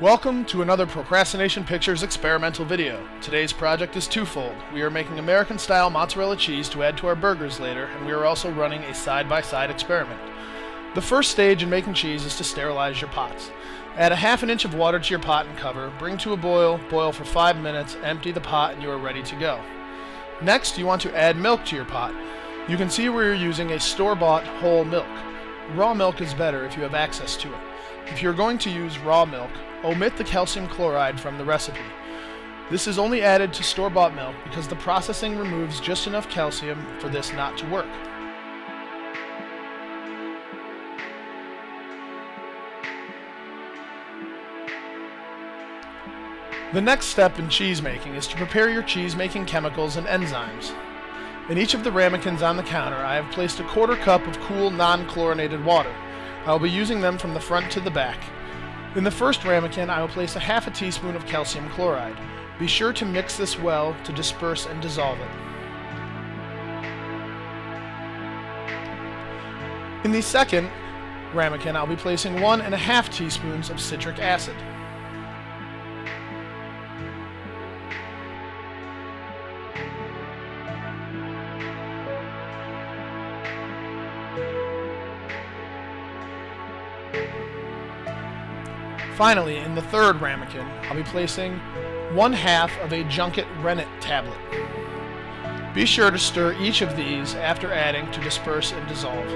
Welcome to another Procrastination Pictures experimental video. Today's project is twofold. We are making American-style mozzarella cheese to add to our burgers later, and we are also running a side-by-side experiment. The first stage in making cheese is to sterilize your pots. Add a half an inch of water to your pot and cover, bring to a boil for 5 minutes, empty the pot, and you are ready to go. Next, you want to add milk to your pot. You can see where you're using a store-bought whole milk. Raw milk is better if you have access to it. If you're going to use raw milk, omit the calcium chloride from the recipe. This is only added to store-bought milk because the processing removes just enough calcium for this not to work. The next step in cheese making is to prepare your cheese making chemicals and enzymes. In each of the ramekins on the counter, I have placed a 1/4 cup of cool non-chlorinated water. I will be using them from the front to the back. In the first ramekin, I will place a half a teaspoon of calcium chloride. Be sure to mix this well to disperse and dissolve it. In the second ramekin, I'll be placing 1½ teaspoons of citric acid. Finally, in the third ramekin, I'll be placing 1/2 of a junket rennet tablet. Be sure to stir each of these after adding to disperse and dissolve.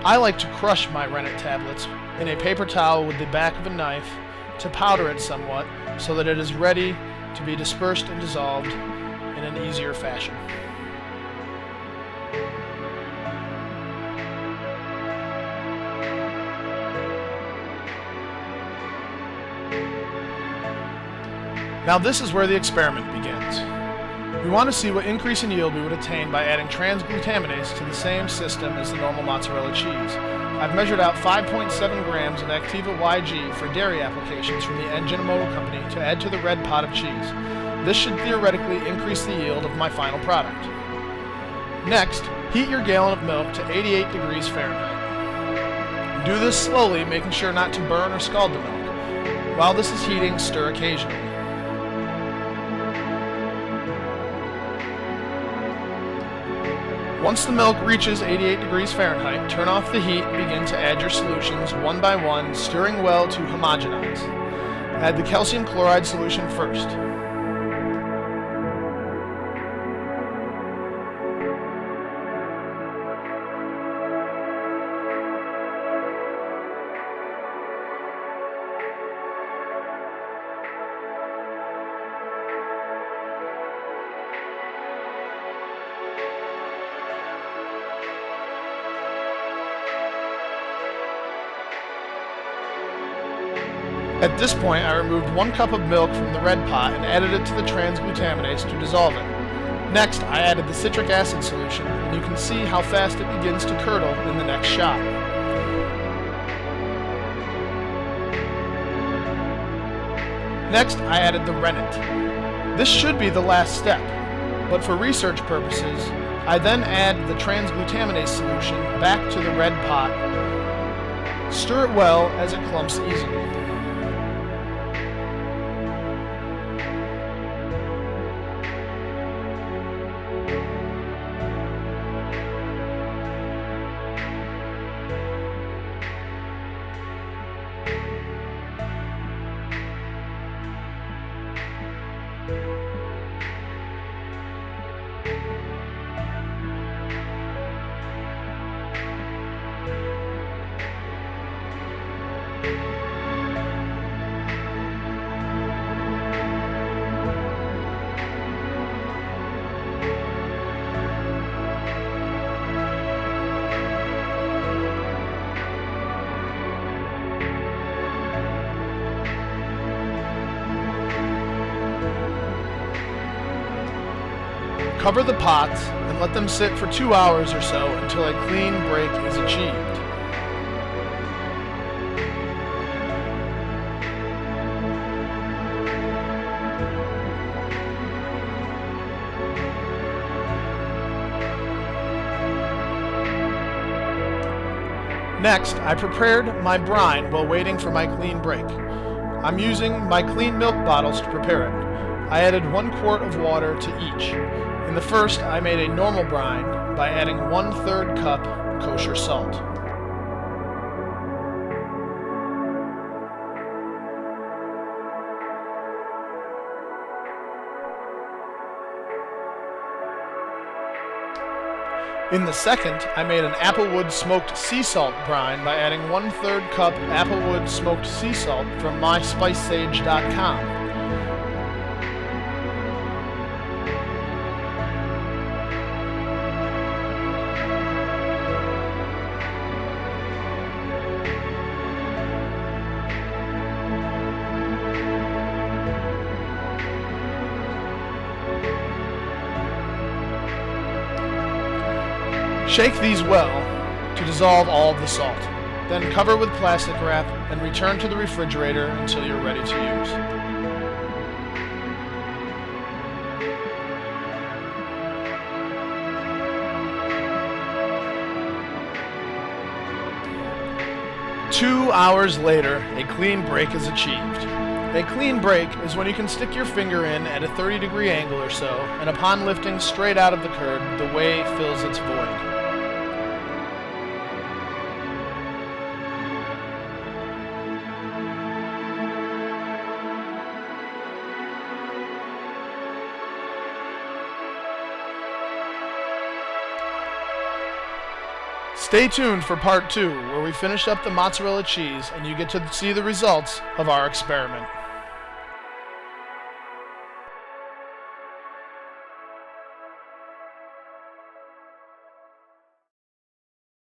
I like to crush my rennet tablets in a paper towel with the back of a knife to powder it somewhat so that it is ready to be dispersed and dissolved in an easier fashion. Now this is where the experiment begins. We want to see what increase in yield we would attain by adding transglutaminase to the same system as the normal mozzarella cheese. I've measured out 5.7 grams of Activa YG for dairy applications from the Ajinomoto company to add to the red pot of cheese. This should theoretically increase the yield of my final product. Next, heat your gallon of milk to 88 degrees Fahrenheit. Do this slowly, making sure not to burn or scald the milk. While this is heating, stir occasionally. Once the milk reaches 88 degrees Fahrenheit, turn off the heat and begin to add your solutions one by one, stirring well to homogenize. Add the calcium chloride solution first. At this point, I removed 1 cup of milk from the red pot and added it to the transglutaminase to dissolve it. Next, I added the citric acid solution, and you can see how fast it begins to curdle in the next shot. Next, I added the rennet. This should be the last step, but for research purposes, I then add the transglutaminase solution back to the red pot. Stir it well as it clumps easily. Cover the pots and let them sit for 2 hours or so until a clean break is achieved. Next, I prepared my brine while waiting for my clean break. I'm using my clean milk bottles to prepare it. I added 1 quart of water to each. In the first, I made a normal brine by adding 1/3 cup kosher salt. In the second, I made an applewood smoked sea salt brine by adding 1/3 cup applewood smoked sea salt from myspicesage.com. Shake these well to dissolve all of the salt. Then cover with plastic wrap and return to the refrigerator until you're ready to use. Two hours later, a clean break is achieved. A clean break is when you can stick your finger in at a 30-degree angle or so, and upon lifting straight out of the curd, the whey fills its void. Stay tuned for part 2, where we finish up the mozzarella cheese and you get to see the results of our experiment.